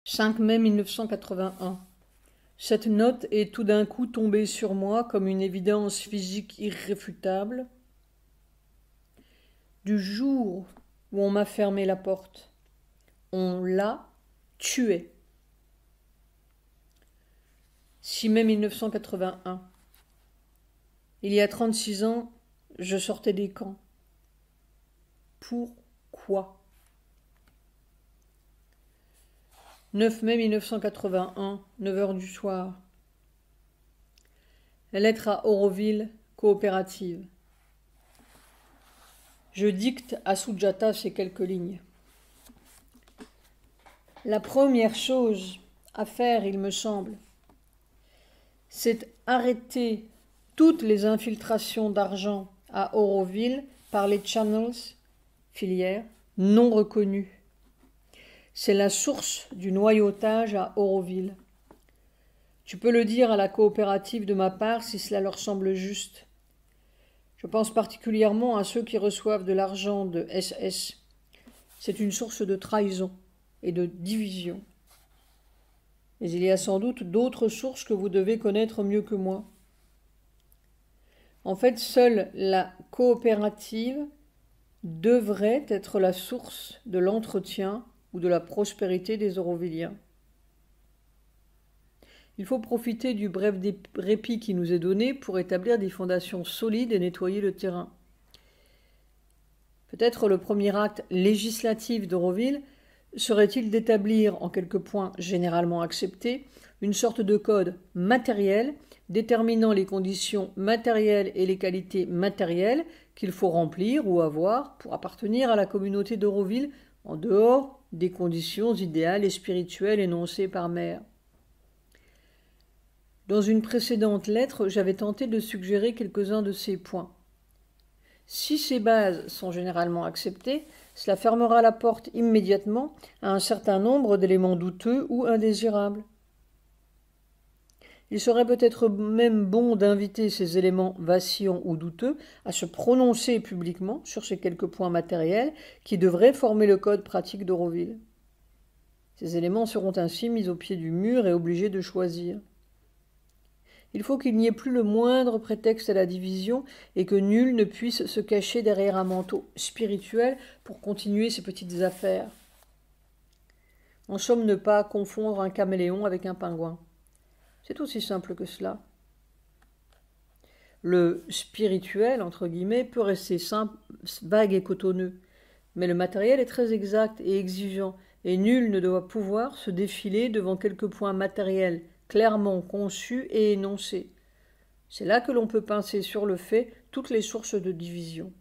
5 mai 1981. Cette note est tout d'un coup tombée sur moi comme une évidence physique irréfutable. Du jour où on m'a fermé la porte, on l'a tué. 6 mai 1981. Il y a 36 ans, je sortais des camps. Pourquoi ? 9 mai 1981, 9 heures du soir. Lettre à Auroville, coopérative. Je dicte à Sujata ces quelques lignes. La première chose à faire, il me semble, c'est arrêter toutes les infiltrations d'argent à Auroville par les channels, filières, non reconnus. C'est la source du noyautage à Auroville. Tu peux le dire à la coopérative de ma part si cela leur semble juste. Je pense particulièrement à ceux qui reçoivent de l'argent de SS. C'est une source de trahison et de division. Mais il y a sans doute d'autres sources que vous devez connaître mieux que moi. En fait, seule la coopérative devrait être la source de l'entretien ou de la prospérité des Aurovilliens. Il faut profiter du bref répit qui nous est donné pour établir des fondations solides et nettoyer le terrain. Peut-être le premier acte législatif d'Auroville serait-il d'établir, en quelques points généralement acceptés, une sorte de code matériel déterminant les conditions matérielles et les qualités matérielles qu'il faut remplir ou avoir pour appartenir à la communauté d'Auroville en dehors des conditions idéales et spirituelles énoncées par Mère. Dans une précédente lettre, j'avais tenté de suggérer quelques-uns de ces points. Si ces bases sont généralement acceptées, cela fermera la porte immédiatement à un certain nombre d'éléments douteux ou indésirables. Il serait peut-être même bon d'inviter ces éléments vacillants ou douteux à se prononcer publiquement sur ces quelques points matériels qui devraient former le code pratique d'Auroville. Ces éléments seront ainsi mis au pied du mur et obligés de choisir. Il faut qu'il n'y ait plus le moindre prétexte à la division et que nul ne puisse se cacher derrière un manteau spirituel pour continuer ses petites affaires. En somme, ne pas confondre un caméléon avec un pingouin. C'est aussi simple que cela. Le spirituel, entre guillemets, peut rester simple, vague et cotonneux, mais le matériel est très exact et exigeant, et nul ne doit pouvoir se défiler devant quelques points matériels clairement conçus et énoncés. C'est là que l'on peut pincer sur le fait toutes les sources de division.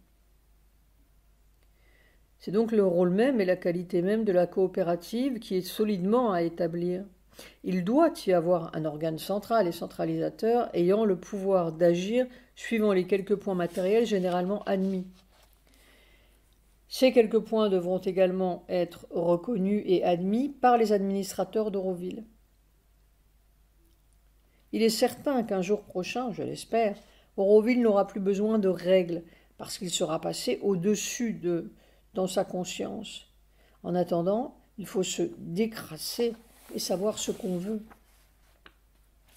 C'est donc le rôle même et la qualité même de la coopérative qui est solidement à établir. Il doit y avoir un organe central et centralisateur ayant le pouvoir d'agir suivant les quelques points matériels généralement admis. Ces quelques points devront également être reconnus et admis par les administrateurs d'Auroville. Il est certain qu'un jour prochain, je l'espère, Auroville n'aura plus besoin de règles parce qu'il sera passé au-dessus dans sa conscience. En attendant, il faut se décrasser et savoir ce qu'on veut.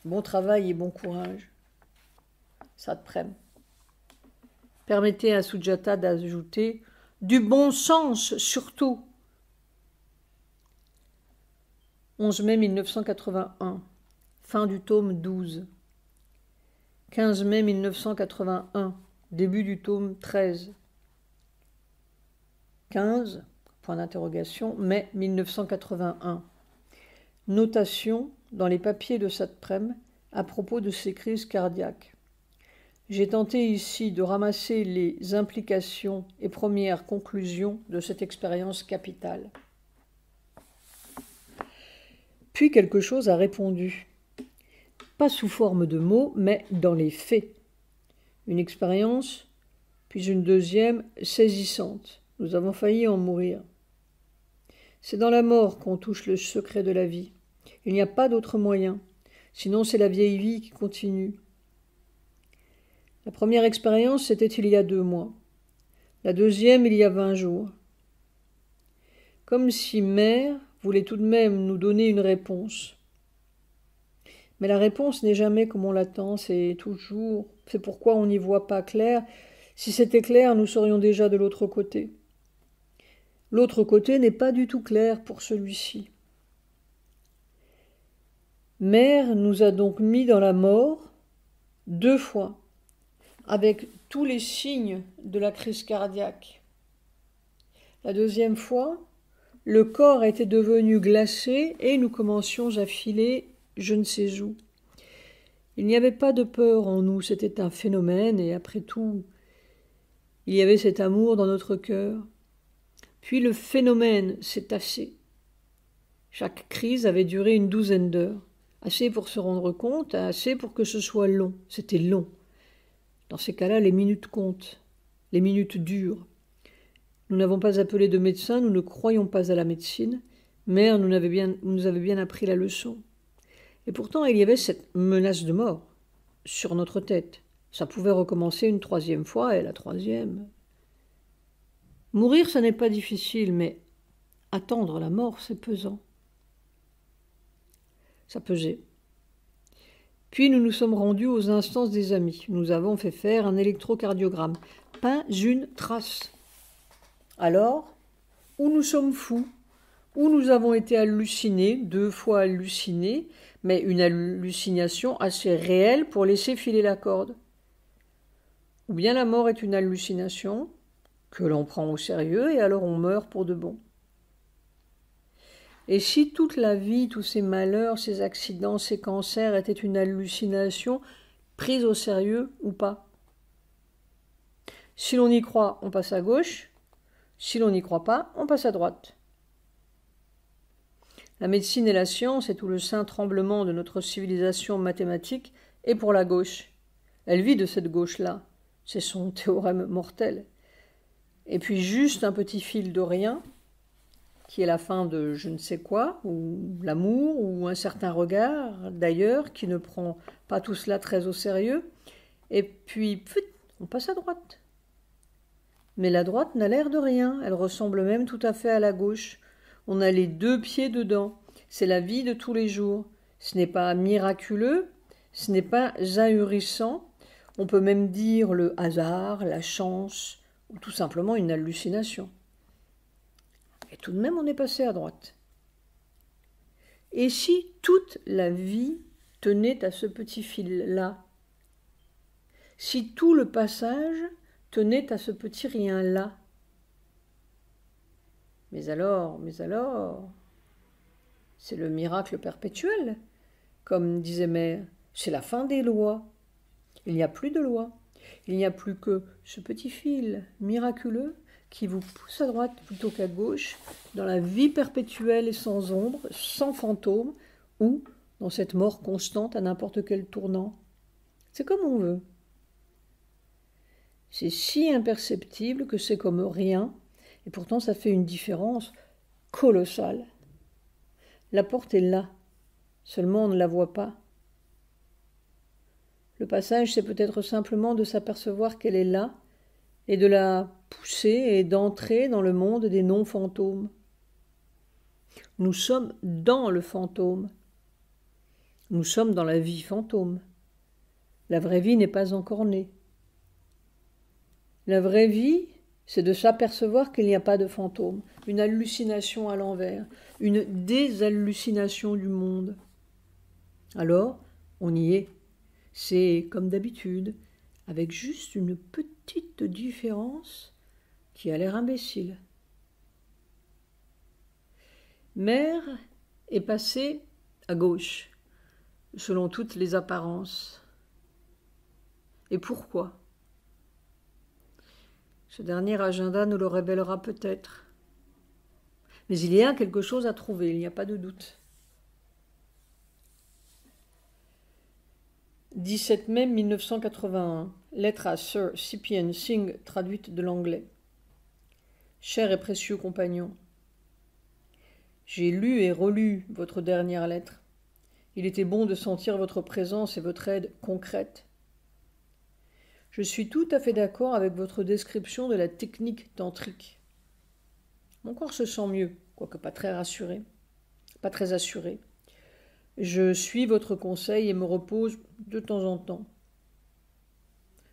Bon travail et bon courage. Satprem. Permettez à Sujata d'ajouter du bon sens surtout. 11 mai 1981. Fin du tome 12. 15 mai 1981. Début du tome 13. 15, point d'interrogation, mai 1981. Notation dans les papiers de Satprem à propos de ces crises cardiaques. J'ai tenté ici de ramasser les implications et premières conclusions de cette expérience capitale. Puis quelque chose a répondu. Pas sous forme de mots, mais dans les faits. Une expérience, puis une deuxième saisissante. Nous avons failli en mourir. C'est dans la mort qu'on touche le secret de la vie. Il n'y a pas d'autre moyen. Sinon, c'est la vieille vie qui continue. La première expérience, c'était il y a 2 mois. La deuxième, il y a 20 jours. Comme si Mère voulait tout de même nous donner une réponse. Mais la réponse n'est jamais comme on l'attend, c'est pourquoi on n'y voit pas clair. Si c'était clair, nous serions déjà de l'autre côté. L'autre côté n'est pas du tout clair pour celui-ci. Mère nous a donc mis dans la mort 2 fois, avec tous les signes de la crise cardiaque. La deuxième fois, le corps était devenu glacé et nous commencions à filer je ne sais où. Il n'y avait pas de peur en nous, c'était un phénomène et après tout, il y avait cet amour dans notre cœur. Puis le phénomène s'est tassé. Chaque crise avait duré une 12aine d'heures. Assez pour se rendre compte, assez pour que ce soit long. C'était long. Dans ces cas-là, les minutes comptent. Les minutes durent. Nous n'avons pas appelé de médecin, nous ne croyons pas à la médecine. Mère nous avait bien appris la leçon. Et pourtant, il y avait cette menace de mort sur notre tête. Ça pouvait recommencer une 3e fois, et la 3e. Mourir, ça n'est pas difficile, mais attendre la mort, c'est pesant. Ça pesait. Puis nous nous sommes rendus aux instances des amis. Nous avons fait faire un électrocardiogramme. Pas une trace. Alors, ou nous sommes fous, ou nous avons été hallucinés, 2 fois hallucinés, mais une hallucination assez réelle pour laisser filer la corde. Ou bien la mort est une hallucination que l'on prend au sérieux et alors on meurt pour de bon. Et si toute la vie, tous ces malheurs, ces accidents, ces cancers étaient une hallucination prise au sérieux ou pas? Si l'on y croit, on passe à gauche. Si l'on n'y croit pas, on passe à droite. La médecine et la science et tout le saint tremblement de notre civilisation mathématique est pour la gauche. Elle vit de cette gauche-là. C'est son théorème mortel. Et puis juste un petit fil de rien, qui est la fin de je ne sais quoi, ou l'amour, ou un certain regard, d'ailleurs, qui ne prend pas tout cela très au sérieux. Et puis, on passe à droite. Mais la droite n'a l'air de rien, elle ressemble même tout à fait à la gauche. On a les 2 pieds dedans. C'est la vie de tous les jours. Ce n'est pas miraculeux, ce n'est pas ahurissant. On peut même dire le hasard, la chance, ou tout simplement une hallucination. Et tout de même, on est passé à droite. Et si toute la vie tenait à ce petit fil-là? Si tout le passage tenait à ce petit rien-là? Mais alors, c'est le miracle perpétuel, comme disait Mère. C'est la fin des lois. Il n'y a plus de lois. Il n'y a plus que ce petit fil miraculeux qui vous pousse à droite plutôt qu'à gauche, dans la vie perpétuelle et sans ombre, sans fantôme, ou dans cette mort constante à n'importe quel tournant. C'est comme on veut. C'est si imperceptible que c'est comme rien, et pourtant ça fait une différence colossale. La porte est là, seulement on ne la voit pas. Le passage, c'est peut-être simplement de s'apercevoir qu'elle est là, et de la pousser et d'entrer dans le monde des non-fantômes. Nous sommes dans le fantôme. Nous sommes dans la vie fantôme. La vraie vie n'est pas encore née. La vraie vie, c'est de s'apercevoir qu'il n'y a pas de fantôme, une hallucination à l'envers, une déshallucination du monde. Alors, on y est. C'est comme d'habitude, avec juste une petite différence qui a l'air imbécile. Mère est passée à gauche, selon toutes les apparences. Et pourquoi? Ce dernier agenda nous le révélera peut-être. Mais il y a quelque chose à trouver, il n'y a pas de doute. 17 mai 1981. Lettre à Sir Cyprian Singh, traduite de l'anglais. Cher et précieux compagnon, j'ai lu et relu votre dernière lettre. Il était bon de sentir votre présence et votre aide concrète. Je suis tout à fait d'accord avec votre description de la technique tantrique. Mon corps se sent mieux, quoique pas très rassuré. pas très assuré. Je suis votre conseil et me repose de temps en temps.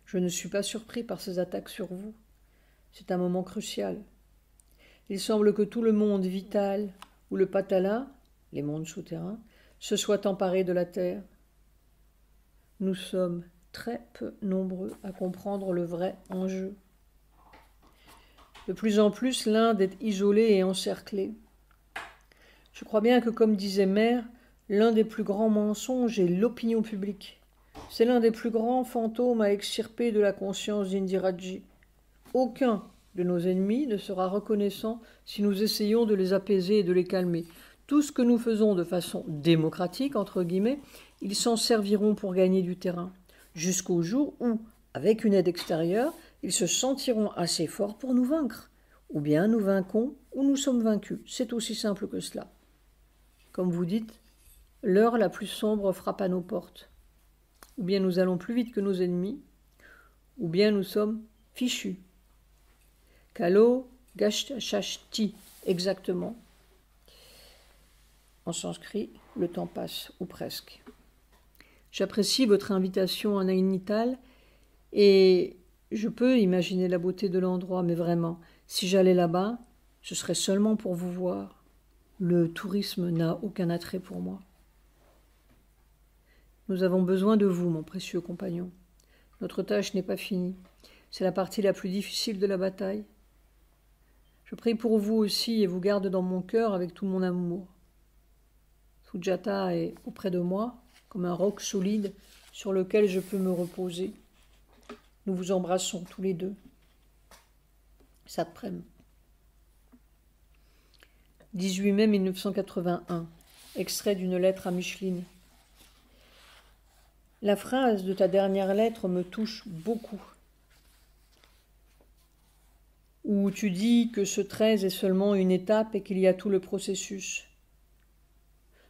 Je ne suis pas surpris par ces attaques sur vous. C'est un moment crucial. Il semble que tout le monde vital ou le patala, les mondes souterrains, se soit emparé de la Terre. Nous sommes très peu nombreux à comprendre le vrai enjeu. De plus en plus, l'Inde est isolée et encerclée. Je crois bien que, comme disait Mère, l'un des plus grands mensonges est l'opinion publique. C'est l'un des plus grands fantômes à extirper de la conscience d'Indiraji. Aucun de nos ennemis ne sera reconnaissant si nous essayons de les apaiser et de les calmer. Tout ce que nous faisons de façon démocratique, entre guillemets, ils s'en serviront pour gagner du terrain, jusqu'au jour où, avec une aide extérieure, ils se sentiront assez forts pour nous vaincre. Ou bien nous vainquons, ou nous sommes vaincus. C'est aussi simple que cela. Comme vous dites, l'heure la plus sombre frappe à nos portes. Ou bien nous allons plus vite que nos ennemis, ou bien nous sommes fichus. Kalo Gashashti, exactement. En sanskrit, le temps passe, ou presque. J'apprécie votre invitation à Nainital et je peux imaginer la beauté de l'endroit, mais vraiment, si j'allais là-bas, ce serait seulement pour vous voir. Le tourisme n'a aucun attrait pour moi. Nous avons besoin de vous, mon précieux compagnon. Notre tâche n'est pas finie. C'est la partie la plus difficile de la bataille. Je prie pour vous aussi et vous garde dans mon cœur avec tout mon amour. Sujata est auprès de moi, comme un roc solide sur lequel je peux me reposer. Nous vous embrassons tous les deux. Satprem. 18 mai 1981. Extrait d'une lettre à Micheline. La phrase de ta dernière lettre me touche beaucoup. Où tu dis que ce 13 est seulement une étape et qu'il y a tout le processus.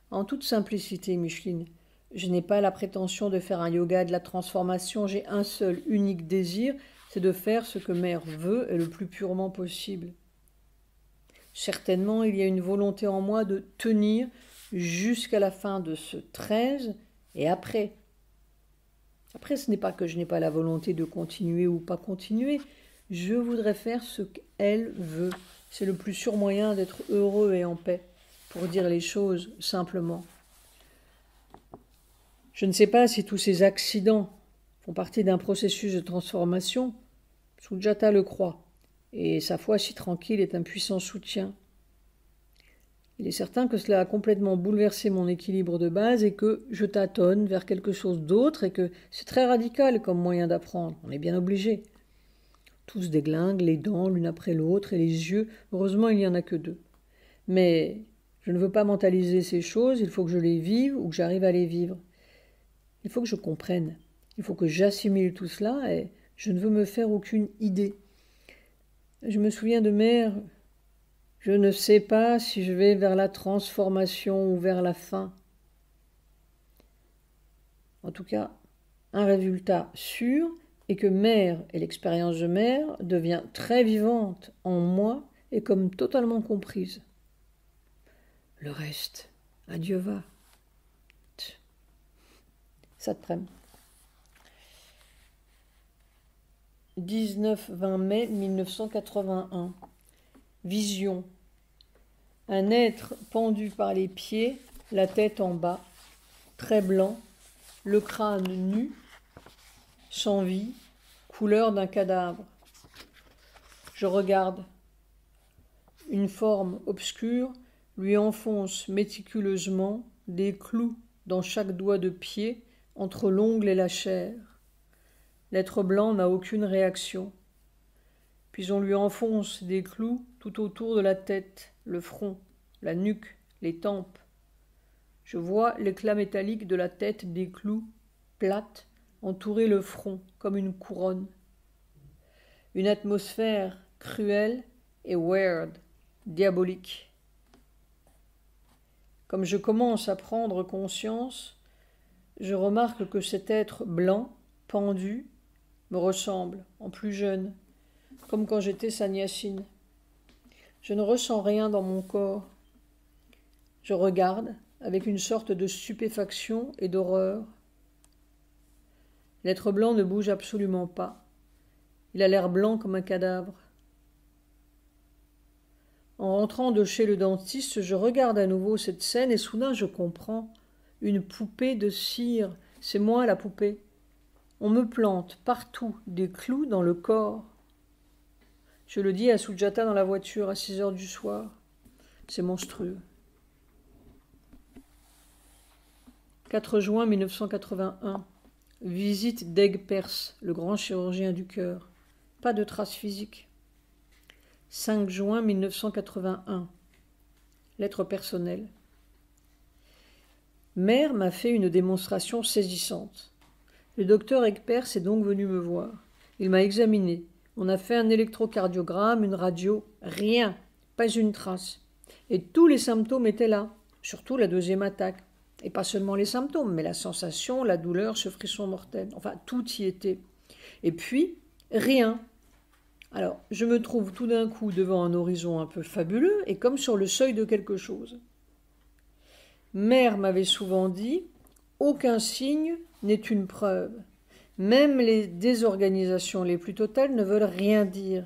En toute simplicité, Micheline, je n'ai pas la prétention de faire un yoga de la transformation, j'ai un seul, unique désir, c'est de faire ce que Mère veut et le plus purement possible. Certainement, il y a une volonté en moi de tenir jusqu'à la fin de ce 13 et après. Après, ce n'est pas que je n'ai pas la volonté de continuer ou pas continuer, je voudrais faire ce qu'elle veut. C'est le plus sûr moyen d'être heureux et en paix, pour dire les choses simplement. Je ne sais pas si tous ces accidents font partie d'un processus de transformation. Sujata le croit, et sa foi si tranquille est un puissant soutien. Il est certain que cela a complètement bouleversé mon équilibre de base et que je tâtonne vers quelque chose d'autre et que c'est très radical comme moyen d'apprendre. On est bien obligé. Tous déglinguent, les dents l'une après l'autre et les yeux. Heureusement, il n'y en a que 2. Mais je ne veux pas mentaliser ces choses, il faut que je les vive ou que j'arrive à les vivre. Il faut que je comprenne, il faut que j'assimile tout cela et je ne veux me faire aucune idée. Je me souviens de Mère, je ne sais pas si je vais vers la transformation ou vers la fin. En tout cas, un résultat sûr est que Mère et l'expérience de Mère devient très vivante en moi et comme totalement comprise. Le reste, adieu va. Satprem. 19-20 mai 1981. Vision. Un être pendu par les pieds, la tête en bas, très blanc, le crâne nu, sans vie, couleur d'un cadavre. Je regarde. Une forme obscure lui enfonce méticuleusement des clous dans chaque doigt de pied, entre l'ongle et la chair. L'être blanc n'a aucune réaction. Puis on lui enfonce des clous tout autour de la tête, le front, la nuque, les tempes. Je vois l'éclat métallique de la tête des clous, plate, entourer le front comme une couronne. Une atmosphère cruelle et weird, diabolique. Comme je commence à prendre conscience, je remarque que cet être blanc, pendu, me ressemble, en plus jeune, comme quand j'étais sannyasine. Je ne ressens rien dans mon corps. Je regarde avec une sorte de stupéfaction et d'horreur. L'être blanc ne bouge absolument pas. Il a l'air blanc comme un cadavre. En rentrant de chez le dentiste, je regarde à nouveau cette scène et soudain je comprends. Une poupée de cire, c'est moi la poupée. On me plante partout des clous dans le corps. Je le dis à Sujata dans la voiture à 6 heures du soir. C'est monstrueux. 4 juin 1981. Visite d'Egg Perse, le grand chirurgien du cœur. Pas de traces physiques. 5 juin 1981. Lettre personnelle. Mère m'a fait une démonstration saisissante. Le docteur Egbers est donc venu me voir. Il m'a examiné. On a fait un électrocardiogramme, une radio. Rien, pas une trace. Et tous les symptômes étaient là, surtout la deuxième attaque. Et pas seulement les symptômes, mais la sensation, la douleur, ce frisson mortel. Enfin, tout y était. Et puis, rien. Alors, je me trouve tout d'un coup devant un horizon un peu fabuleux et comme sur le seuil de quelque chose. Mère m'avait souvent dit « Aucun signe n'est une preuve. Même les désorganisations les plus totales ne veulent rien dire. »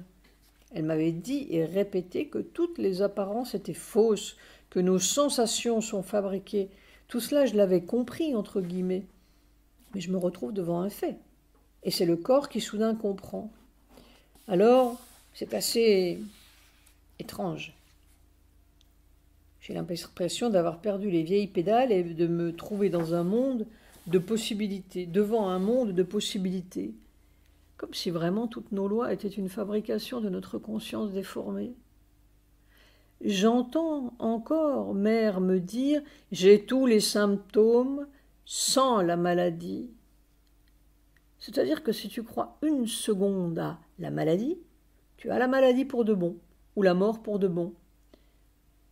Elle m'avait dit et répété que toutes les apparences étaient fausses, que nos sensations sont fabriquées. Tout cela, je l'avais compris, entre guillemets. Mais je me retrouve devant un fait. Et c'est le corps qui soudain comprend. Alors, c'est assez étrange. J'ai l'impression d'avoir perdu les vieilles pédales et de me trouver dans un monde de possibilités, devant un monde de possibilités. Comme si vraiment toutes nos lois étaient une fabrication de notre conscience déformée. J'entends encore mère me dire « J'ai tous les symptômes sans la maladie ». C'est-à-dire que si tu crois une seconde à la maladie, tu as la maladie pour de bon, ou la mort pour de bon.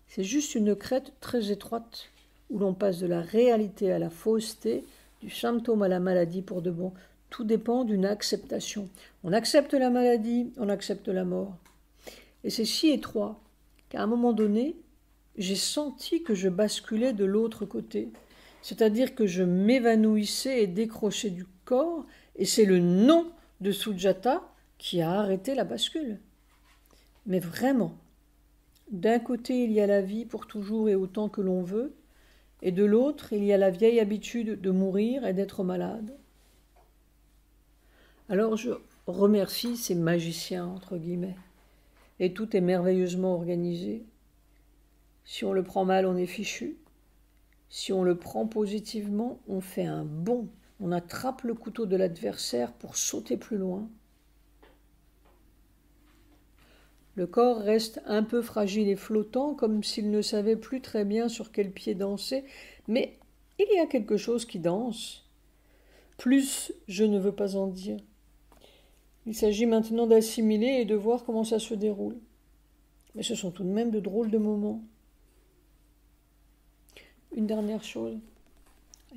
C'est juste une crête très étroite, où l'on passe de la réalité à la fausseté, du symptôme à la maladie pour de bon. Tout dépend d'une acceptation. On accepte la maladie, on accepte la mort. Et c'est si étroit qu'à un moment donné, j'ai senti que je basculais de l'autre côté. C'est-à-dire que je m'évanouissais et décrochais du corps, et c'est le nom de Sujata qui a arrêté la bascule. Mais vraiment, d'un côté il y a la vie pour toujours et autant que l'on veut, et de l'autre il y a la vieille habitude de mourir et d'être malade. Alors je remercie ces magiciens, entre guillemets, et tout est merveilleusement organisé. Si on le prend mal, on est fichu. Si on le prend positivement, on fait un bond. On attrape le couteau de l'adversaire pour sauter plus loin. Le corps reste un peu fragile et flottant, comme s'il ne savait plus très bien sur quel pied danser, mais il y a quelque chose qui danse. Plus, je ne veux pas en dire. Il s'agit maintenant d'assimiler et de voir comment ça se déroule. Mais ce sont tout de même de drôles de moments. Une dernière chose.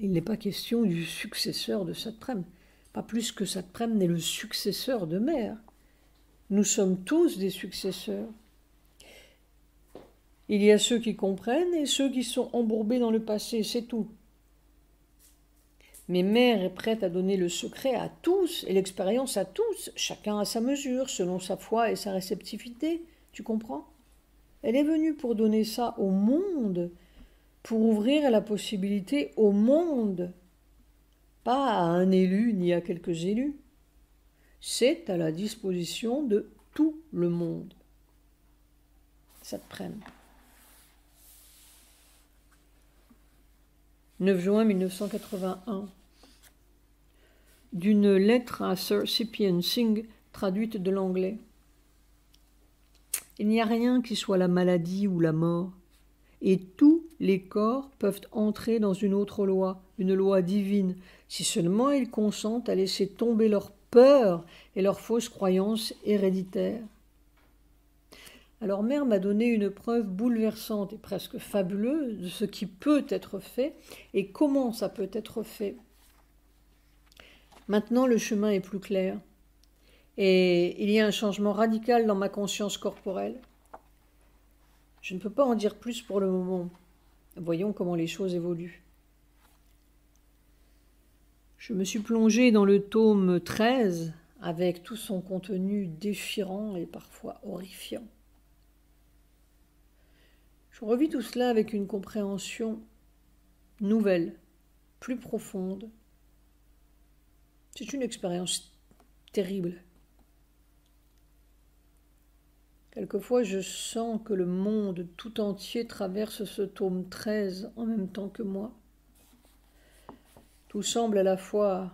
Il n'est pas question du successeur de Satprem. Pas plus que Satprem n'est le successeur de Mère. Nous sommes tous des successeurs. Il y a ceux qui comprennent et ceux qui sont embourbés dans le passé, c'est tout. Mais Mère est prête à donner le secret à tous et l'expérience à tous, chacun à sa mesure, selon sa foi et sa réceptivité. Tu comprends? Elle est venue pour donner ça au monde, pour ouvrir la possibilité au monde, pas à un élu ni à quelques élus. C'est à la disposition de tout le monde. Satprem. 9 juin 1981. D'une lettre à Sir Cyprian Singh, traduite de l'anglais. Il n'y a rien qui soit la maladie ou la mort, et tous les corps peuvent entrer dans une autre loi, une loi divine, si seulement ils consentent à laisser tomber leur peur et leurs fausses croyances héréditaires. Alors Mère m'a donné une preuve bouleversante et presque fabuleuse de ce qui peut être fait et comment ça peut être fait. Maintenant, le chemin est plus clair et il y a un changement radical dans ma conscience corporelle. Je ne peux pas en dire plus pour le moment. Voyons comment les choses évoluent. Je me suis plongée dans le tome 13 avec tout son contenu déchirant et parfois horrifiant. Je revis tout cela avec une compréhension nouvelle, plus profonde. C'est une expérience terrible. Quelquefois, je sens que le monde tout entier traverse ce tome 13 en même temps que moi. Tout semble à la fois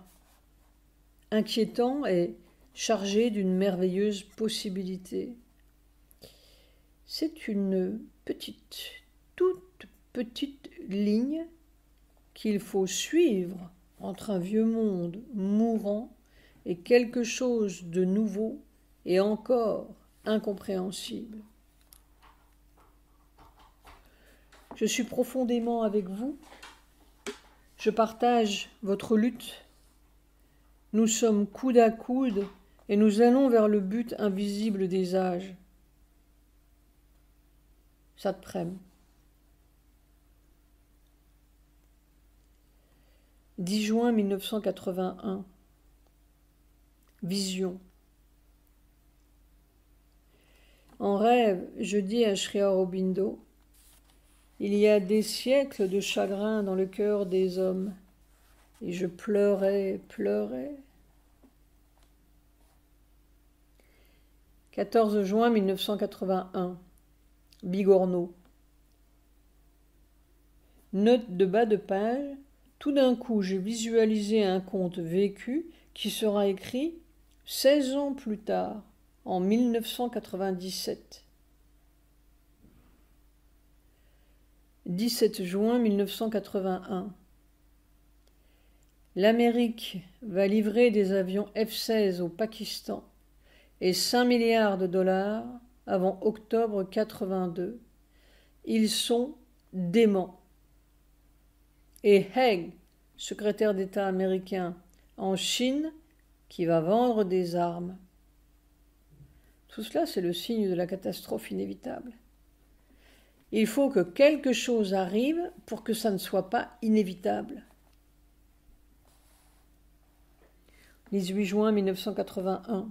inquiétant et chargé d'une merveilleuse possibilité. C'est une petite, toute petite ligne qu'il faut suivre entre un vieux monde mourant et quelque chose de nouveau et encore incompréhensible. Je suis profondément avec vous. Je partage votre lutte. Nous sommes coude à coude et nous allons vers le but invisible des âges. Satprem. 10 juin 1981. Vision. En rêve, je dis à Sri Aurobindo, il y a des siècles de chagrin dans le cœur des hommes, et je pleurais, pleurais. 14 juin 1981. Bigorneau. Note de bas de page. Tout d'un coup, j'ai visualisé un conte vécu qui sera écrit 16 ans plus tard, en 1997. 17 juin 1981. L'Amérique va livrer des avions F-16 au Pakistan et 5 milliards de dollars avant octobre 82. Ils sont déments. Et Haig, secrétaire d'État américain en Chine, qui va vendre des armes. Tout cela, c'est le signe de la catastrophe inévitable. Il faut que quelque chose arrive pour que ça ne soit pas inévitable. 18 juin 1981.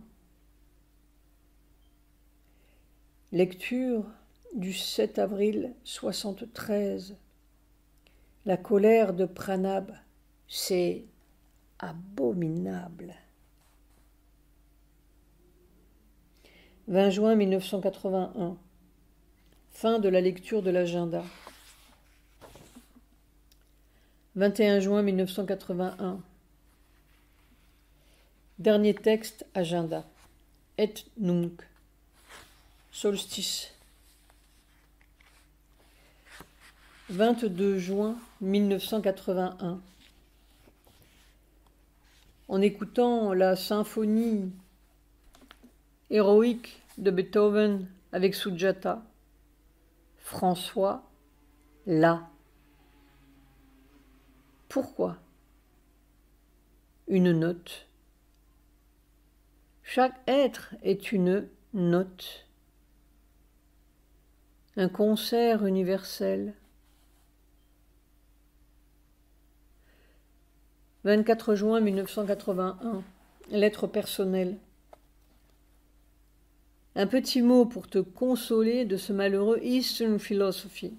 Lecture du 7 avril 73. La colère de Pranab, c'est abominable. 20 juin 1981. Fin de la lecture de l'agenda. 21 juin 1981. Dernier texte, agenda. Et nunc. Solstice. 22 juin 1981. En écoutant la symphonie héroïque de Beethoven avec Sujata, François, là. Pourquoi? Une note. Chaque être est une note. Un concert universel. 24 juin 1981. Lettre personnelle. Un petit mot pour te consoler de ce malheureux Eastern Philosophy.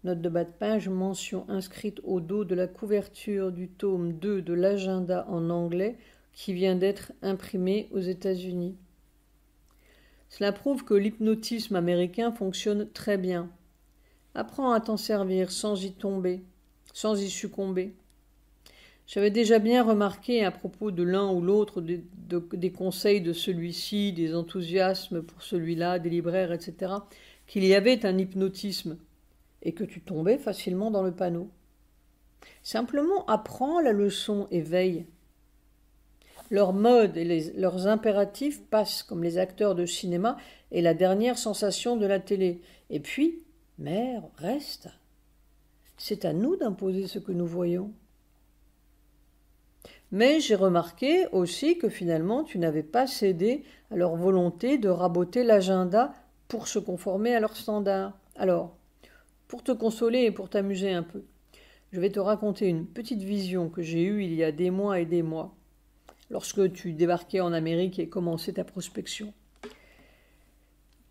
Note de bas de page, mention inscrite au dos de la couverture du tome 2 de l'agenda en anglais qui vient d'être imprimé aux États-Unis. Cela prouve que l'hypnotisme américain fonctionne très bien. Apprends à t'en servir sans y tomber, sans y succomber. J'avais déjà bien remarqué à propos de l'un ou l'autre des conseils de celui-ci, des enthousiasmes pour celui-là, des libraires, etc., qu'il y avait un hypnotisme et que tu tombais facilement dans le panneau. Simplement apprends la leçon et veille. Leur mode et leurs impératifs passent comme les acteurs de cinéma et la dernière sensation de la télé. Et puis, mère, reste. C'est à nous d'imposer ce que nous voyons. Mais j'ai remarqué aussi que finalement tu n'avais pas cédé à leur volonté de raboter l'agenda pour se conformer à leurs standards. Alors, Pour te consoler et pour t'amuser un peu, je vais te raconter une petite vision que j'ai eue il y a des mois et des mois, lorsque tu débarquais en Amérique et commençais ta prospection.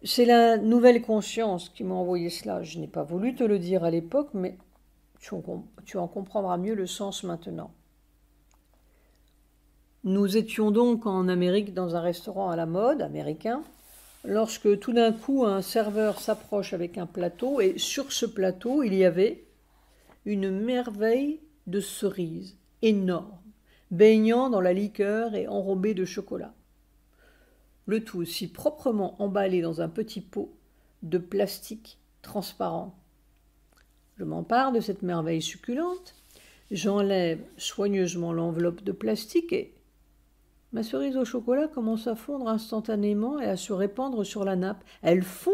C'est la nouvelle conscience qui m'a envoyé cela. Je n'ai pas voulu te le dire à l'époque, mais tu en comprendras mieux le sens maintenant. Nous étions donc en Amérique dans un restaurant à la mode américain, lorsque tout d'un coup un serveur s'approche avec un plateau et sur ce plateau il y avait une merveille de cerises énorme, baignant dans la liqueur et enrobée de chocolat. Le tout aussi proprement emballé dans un petit pot de plastique transparent. Je m'empare de cette merveille succulente, j'enlève soigneusement l'enveloppe de plastique et ma cerise au chocolat commence à fondre instantanément et à se répandre sur la nappe. Elle fond,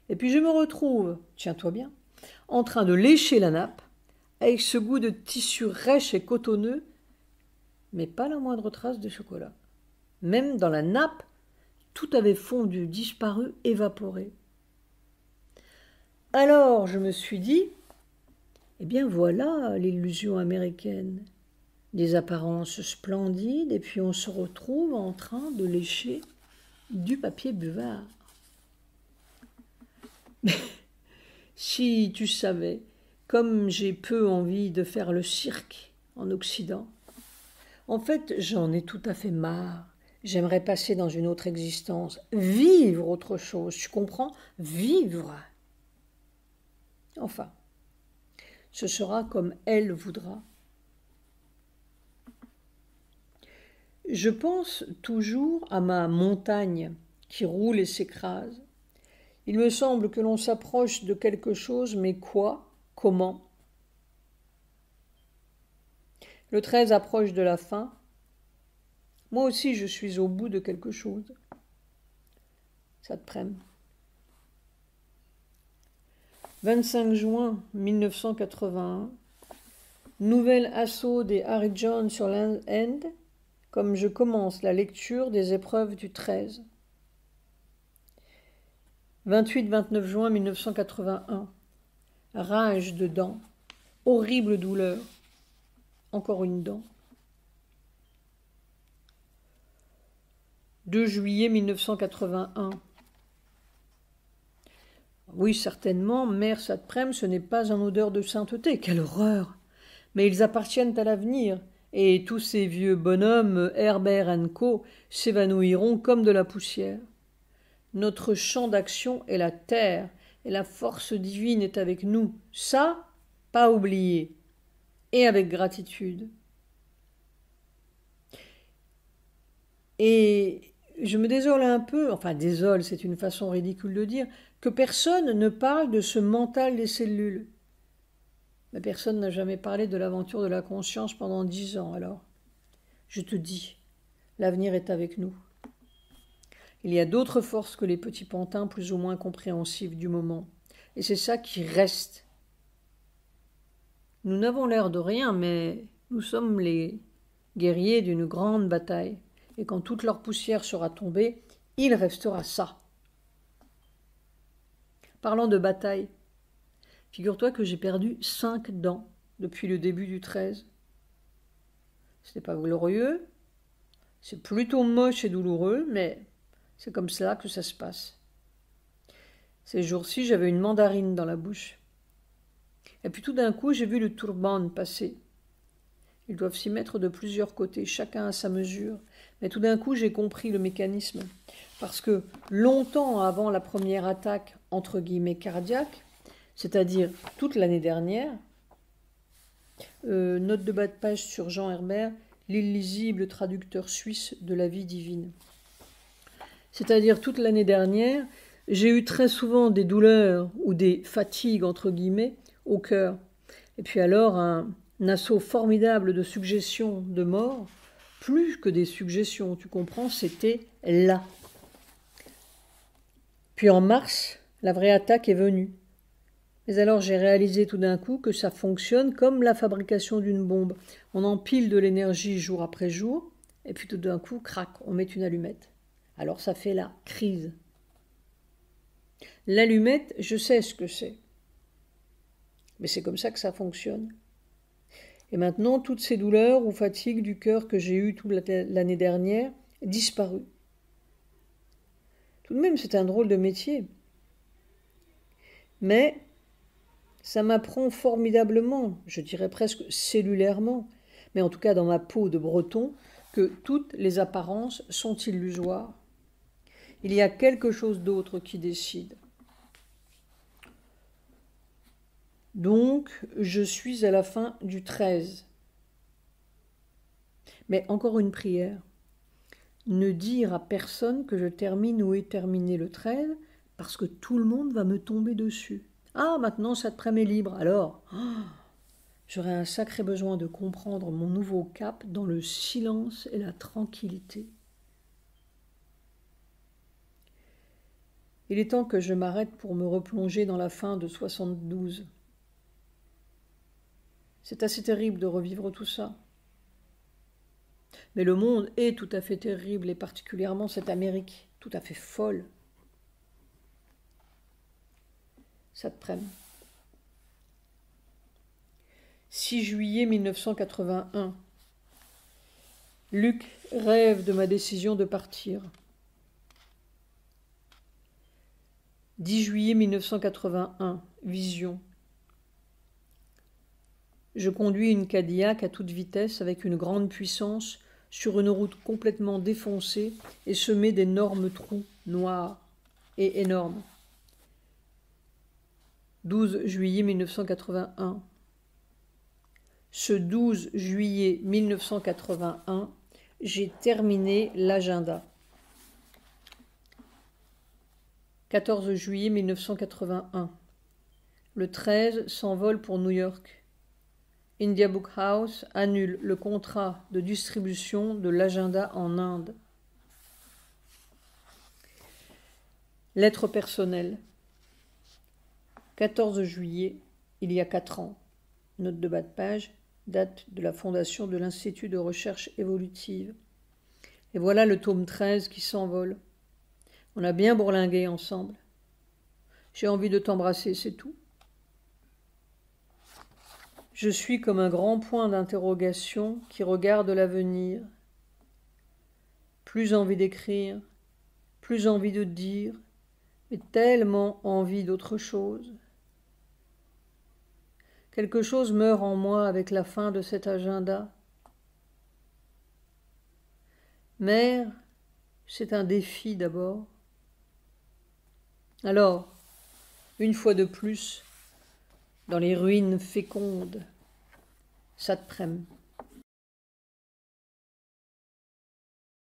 et puis je me retrouve, tiens-toi bien, en train de lécher la nappe, avec ce goût de tissu rêche et cotonneux, mais pas la moindre trace de chocolat. Même dans la nappe, tout avait fondu, disparu, évaporé. Alors je me suis dit, eh bien voilà l'illusion américaine. Des apparences splendides, et puis on se retrouve en train de lécher du papier buvard. Si tu savais, comme j'ai peu envie de faire le cirque en Occident, en fait j'en ai tout à fait marre. J'aimerais passer dans une autre existence, vivre autre chose, tu comprends? Vivre. Enfin, ce sera comme elle voudra. Je pense toujours à ma montagne qui roule et s'écrase. Il me semble que l'on s'approche de quelque chose, mais quoi? Comment? Le 13 approche de la fin. Moi aussi, je suis au bout de quelque chose. Ça te prenne. 25 juin 1981. Nouvel assaut des Harry John sur Land's End, comme je commence la lecture des épreuves du 13. 28-29 juin 1981. Rage de dents. Horrible douleur. Encore une dent. 2 juillet 1981. Oui, certainement, mère Satprem, ce n'est pas un odeur de sainteté. Quelle horreur! Mais ils appartiennent à l'avenir, et tous ces vieux bonhommes, Herbert & Co., s'évanouiront comme de la poussière. Notre champ d'action est la terre, et la force divine est avec nous. Ça, pas oublié, et avec gratitude. Et je me désole un peu, enfin désole, c'est une façon ridicule de dire, que personne ne parle de ce mental des cellules. Mais personne n'a jamais parlé de l'aventure de la conscience pendant 10 ans, alors. Je te dis, l'avenir est avec nous. Il y a d'autres forces que les petits pantins plus ou moins compréhensifs du moment. Et c'est ça qui reste. Nous n'avons l'air de rien, mais nous sommes les guerriers d'une grande bataille. Et quand toute leur poussière sera tombée, il restera ça. Parlant de bataille, figure-toi que j'ai perdu 5 dents depuis le début du 13. Ce n'est pas glorieux, c'est plutôt moche et douloureux, mais c'est comme cela que ça se passe. Ces jours-ci, j'avais une mandarine dans la bouche. Et puis tout d'un coup, j'ai vu le turban passer. Ils doivent s'y mettre de plusieurs côtés, chacun à sa mesure. Mais tout d'un coup, j'ai compris le mécanisme. Parce que longtemps avant la première attaque, entre guillemets, cardiaque, c'est-à-dire toute l'année dernière, note de bas de page sur Jean Herbert, l'illisible traducteur suisse de la vie divine. C'est-à-dire toute l'année dernière, j'ai eu très souvent des douleurs ou des fatigues, entre guillemets, au cœur. Et puis alors, un assaut formidable de suggestions de mort, plus que des suggestions, tu comprends, c'était là. Puis en mars, la vraie attaque est venue. Mais alors j'ai réalisé tout d'un coup que ça fonctionne comme la fabrication d'une bombe. On empile de l'énergie jour après jour, et puis tout d'un coup, crac, on met une allumette. Alors ça fait la crise. L'allumette, je sais ce que c'est. Mais c'est comme ça que ça fonctionne. Et maintenant, toutes ces douleurs ou fatigues du cœur que j'ai eues toute l'année dernière disparues. Tout de même, c'est un drôle de métier. Mais ça m'apprend formidablement, je dirais presque cellulairement, mais en tout cas dans ma peau de breton, que toutes les apparences sont illusoires. Il y a quelque chose d'autre qui décide. Donc, je suis à la fin du 13. Mais encore une prière. Ne dire à personne que je termine ou ai terminé le 13, parce que tout le monde va me tomber dessus. Ah, maintenant, cet après-midi est libre. Alors, j'aurai un sacré besoin de comprendre mon nouveau cap dans le silence et la tranquillité. Il est temps que je m'arrête pour me replonger dans la fin de 72. C'est assez terrible de revivre tout ça. Mais le monde est tout à fait terrible, et particulièrement cette Amérique, tout à fait folle. Ça te prenne. 6 juillet 1981. Luc rêve de ma décision de partir. 10 juillet 1981. Vision. Je conduis une Cadillac à toute vitesse avec une grande puissance sur une route complètement défoncée et semée d'énormes trous noirs et énormes. 12 juillet 1981. Ce 12 juillet 1981, j'ai terminé l'agenda. 14 juillet 1981. Le 13 s'envole pour New York. India Book House annule le contrat de distribution de l'agenda en Inde. Lettre personnelle. 14 juillet, il y a 4 ans. Note de bas de page, date de la fondation de l'Institut de recherche évolutive. Et voilà le tome 13 qui s'envole. On a bien bourlingué ensemble. J'ai envie de t'embrasser, c'est tout. Je suis comme un grand point d'interrogation qui regarde l'avenir. Plus envie d'écrire, plus envie de dire, mais tellement envie d'autre chose. Quelque chose meurt en moi avec la fin de cet agenda. Mère, c'est un défi d'abord. Alors, une fois de plus, dans les ruines fécondes, ça te prenne.